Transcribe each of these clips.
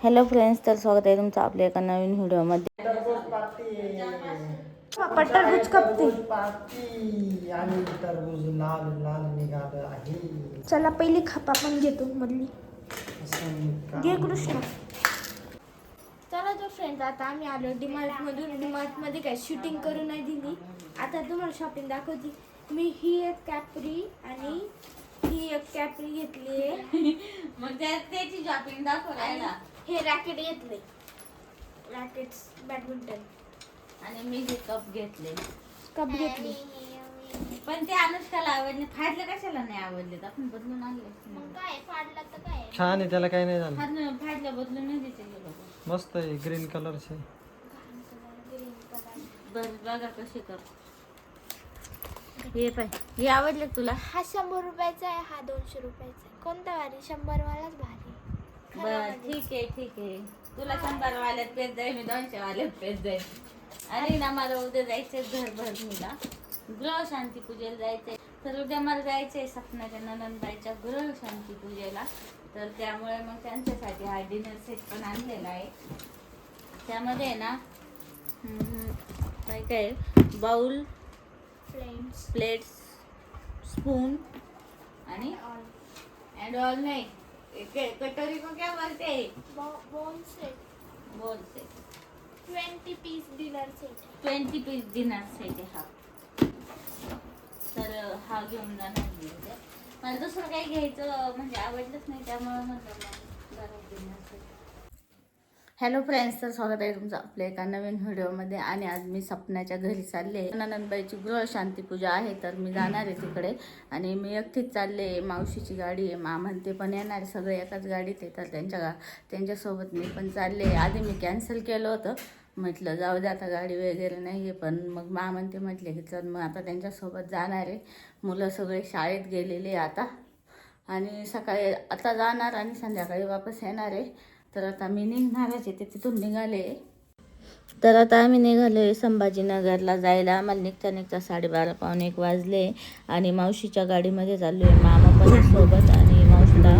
Hello friends, तर स्वागत आहे तुमचं आपल्या एका नवीन व्हिडिओमध्ये. टरबूज कापते. आणि टरबूज लाल लाल निघालं आहे. चला पहिली खापा पण घेतो मधली. घे कृष्ण. चला जो फ्रेंड्स, आता आम्ही आलो डीमार्ट मधून. डीमार्ट मध्ये काय शूटिंग करू नाही दिली. आता तुम्हाला शॉपिंग दाखवते. मी ही एक कॅपरी आणि ही एक कॅपरी घेतली आहे. मग त्याची शॉपिंग दाखवला. हे रॅकेट घेतले, रॅकेट्स बॅडमिंटन. आणि मी हे कप घेतले. कप घेतली. पण ते अनुष्काला आवडले. फाडले कशाला नाही आवडले? आपण बदलून आणले. मग काय फाडलं तर काय? छान आहे, त्याला काही नाही झालं. फाडलं बदलून नाही देते लोक. मस्त आहे, ग्रीन कलरचे. बस बघा कसे कप. हे पाय, हे आवडले तुला? हा 100 रुपयाचा आहे, हा 200 रुपयाचा आहे. कोणता भारी? 100 वालाच भारी. बर ठीक आहे. तुला 100 वाल्यात पेज जाईल, मी 200 वाल्यात पेज जाईल. आणि ना मला उद्या जायचंय घरभरणीला, गृह शांती पूजेला जायचंय. तर उद्या मला जायचंय सपनाच्या ननंदबाईच्या गृह शांती पूजेला. तर त्यामुळे मग त्यांच्यासाठी हा डिनर सेट पण आणलेला आहे. त्यामध्ये ना काय काय बाउल, प्लेट्स, स्पून आणि अँड ऑल नाही, कटोरी को क्या बोलते हैं? Bone set. बोलते 20 piece dinner set. 20 piece dinner set आहे हा. तर हा घेऊन जाणार मी उद्या. मला दुसरं काही घ्यायचं म्हणजे आवडलंच नाही, त्यामुळे म्हटलं मग डिनर सेट. हॅलो फ्रेंड्स, तर स्वागत आहे तुमचं आपल्या एका नवीन व्हिडिओमध्ये. आणि आज मी सपनाच्या घरी चालले. ननंदबाईची गृह शांती पूजा आहे, तर मी जाणार आहे तिकडे. आणि मी एकटीच चालले. मावशीची गाडी आहे, मामा ते पण येणार, सगळे एकाच गाडीत आहे. तर त्यांच्यासोबत मी पण चालले. आधी मी कॅन्सल केलं होतं, म्हटलं जाऊ दे आता, गाडी वगैरे नाही आहे. पण मग मामा ते म्हटले की चल मग आता त्यांच्यासोबत जाणार आहे. मुलं सगळे शाळेत गेलेले आता, आणि सकाळी आता जाणार आणि संध्याकाळी वापस येणार आहे. तर आता मी निघणारच आहे, ते तिथून निघाले. तर आता आम्ही निघालो आहे संभाजीनगरला जायला. आम्हाला निघता 12:30 पावणे 1 वाजले. आणि मावशीच्या गाडीमध्ये चाललो आहे, मामा पण सोबत. आणि मावशीला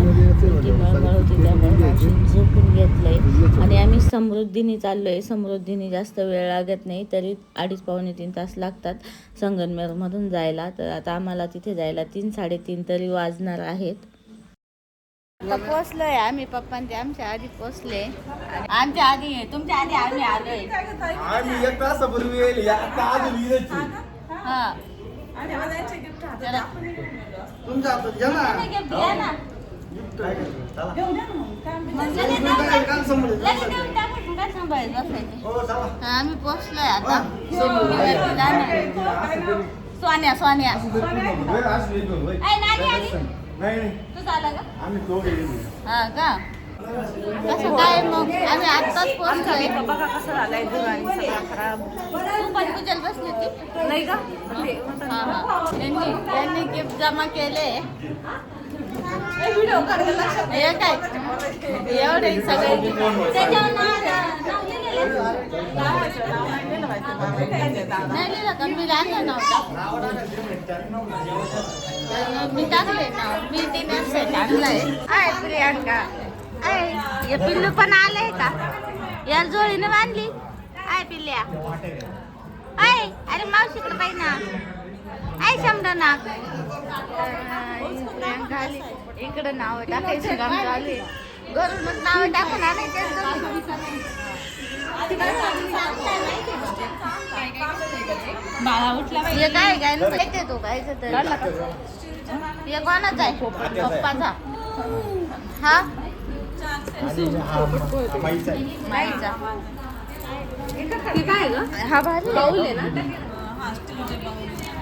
उलटी मळमळ होती, त्यामुळे मावशीने झोपून घेतलं आहे. आणि आम्ही समृद्धीने चाललो आहे. समृद्धीने जास्त वेळ लागत नाही, तरी 2.5 पावणे 3 तास लागतात संगमनेरमधून जायला. तर आता आम्हाला तिथे जायला 3-3:30 तरी वाजणार आहेत. आता पोचलोय आम्ही. पप्पा ते आमच्या आधी पोचले. आमच्या आधी, तुमच्या आधी आम्ही आलोय. आम्ही 1 तासापूर्वी येईल. आता अजून येईल. हा, तुमच्या हातात घ्या ना. गिफ्ट द्या ना. काय करतो? चला. म्हणजे काम संपलं. काय सांभाळायचं असायचे. हो, चला. आम्ही पोचलोय आता. सोनीवरती जाणार. सोन्या ऐ, नानी आली. नाही, तू झाला का? आम्ही दोघे येईल. हा का? कसं काय मग? आम्ही आत्ताच पोहोचलोय. बघा कसं झालंय दिवाळी सगळा खराब. तू पण पूजेला बसली होती? नाही का? त्यांनी गिफ्ट जमा केले. व्हिडिओ काढायला लक्षात हे काय एवढे सगळे त्याच्यावर नाव लिहिलेलं. नाही लिहिलं का? मी आणलं नव्हतं. मी टाकले नाव. मी डिनर सेट आणलाय. आय प्रियांका, आय हे पिल्लू पण आलंय का? या जोडीने बांधली. आय पिल्ल्या, आय अरे मावशीकडे पाहिजे ना. आय शमडा प्रियांका आली. इकडं नाव टाकायचं काम चालू आहे. घरूनच नाव टाकून आणायचे. बाळा उठला हे काय काय माहिती तो काय तर हे कोणाचा आहे? पप्पाचा. हा बाईचा. काय ग? हा भारी बाऊल आहे ना.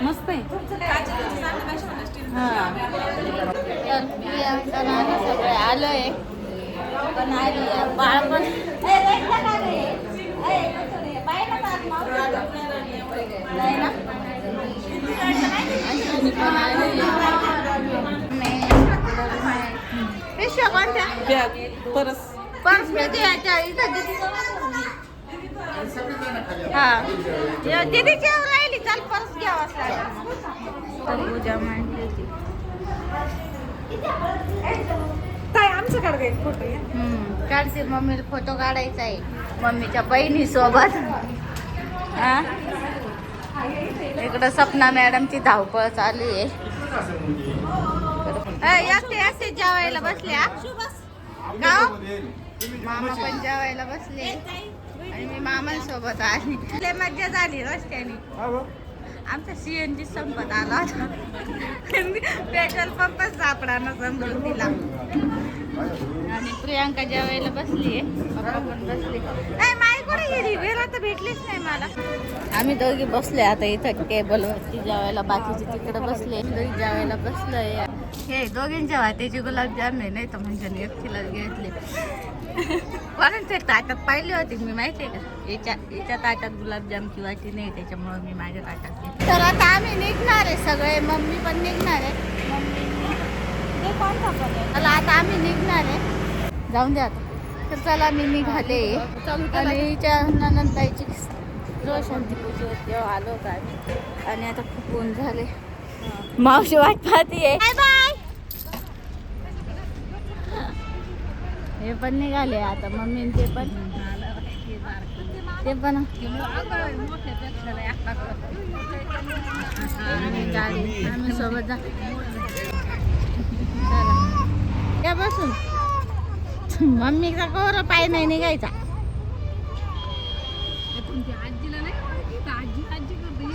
मस्त आहे. हा. तर प्रियांका आणि सगळे आलोय. पण आली बाळ पण नाही ना. पिशव्या कोणत्या? परस पर्स याच्या इथं हा दीदीची राहिली. चल पर्स घ्यावाच लागेल. तर पूजा मांडली होती. काय आमचं काढ एक फोटो काढते. मम्मीला फोटो काढायचा आहे मम्मीच्या बहिणी सोबत. इकडं सपना मॅडमची धावपळ चालू आहे. एकटे जेवायला बसल्या. गाव मामा पण जेवायला बसले आणि मी मामांसोबत आली. लय मज्जा झाली रस्त्याने. आमचा CNG संपत आला होता. पेट्रोल पंपच सापडाना समजून दिला. आणि प्रियांका जेवायला बसली. पप्पा पण बसले. नाही माई कुठे गेली? वेळा तर भेटलीच नाही मला. आम्ही दोघी बसले आता इथं टेबलवरती जेवायला. बाकीचे तिकडे बसले. दोघी जेवायला बसलोय. हे दोघींच्या वाटेचे गुलाबजाम आहे. नाही तर म्हणजे एकटीला घेतले. कोणाच्या ताटात पाहिली होती मी माहिती आहे का? याच्या ताटात गुलाबजाम की वाटी नाही, त्याच्यामुळे मी माझ्या ताटात घेतली. तर आता आम्ही निघणार आहे सगळे. मम्मी पण निघणार आहे. चला आता आम्ही निघणार आहे. जाऊन द्या आता. तर चला मी निघाले. आणि हिच्या नंदताईची शांती पूजेवर तेव्हा आलो होतो आम्ही. आणि आता खूप ऊन झाले. मावशी वाट पाहतीये. Bye bye. हे पण निघाले आता. मम्मी ते पण गाडी आम्ही सोबत जा. त्या बसून मम्मीचा कोर पाय नाही निघायचा.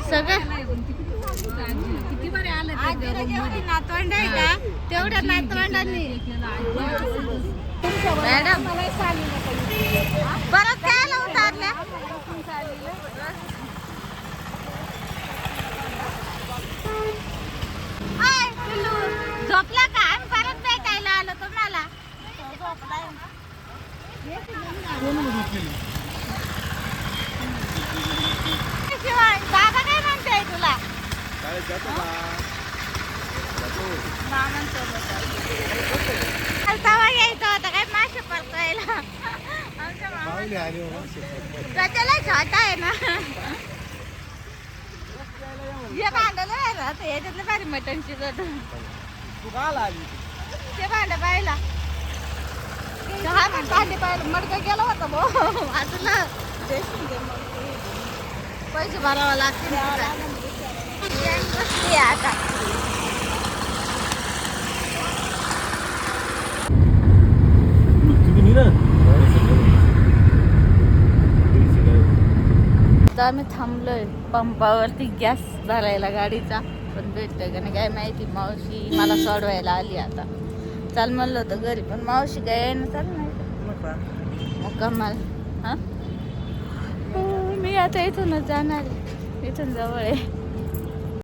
सगळं नातवंड आहे का? तेवढ्या नातवंडांनी मॅडम परत काय उतारल्या? झोपला का? आम्ही परत भेटायला आलो तुम्हाला. शिवाय दादा काय म्हणताय तुला? मामांसोबत तवा यायचं होतं काय मासे परतायला. आमच्या मामा छोटा आहे ना. हे भांडलं आहे ना ते याच्यातलं भारी मटण शिजत. ते भांड पाहिला. भांडे पाहिलं मडका गेला होता भाऊ. वाचलं. पैसे भरावं लागतील आता. आता आम्ही थांबलोय पंपावरती गॅस भरायला गाडीचा. पण भेटतोय का नाही काय माहिती. मावशी मला सोडवायला आली आता. चाल म्हणलं होतं घरी पण मावशी काय ना. चाल नाही मग कमाल. हा मी आता इथूनच जाणार आहे. इथून जवळ आहे.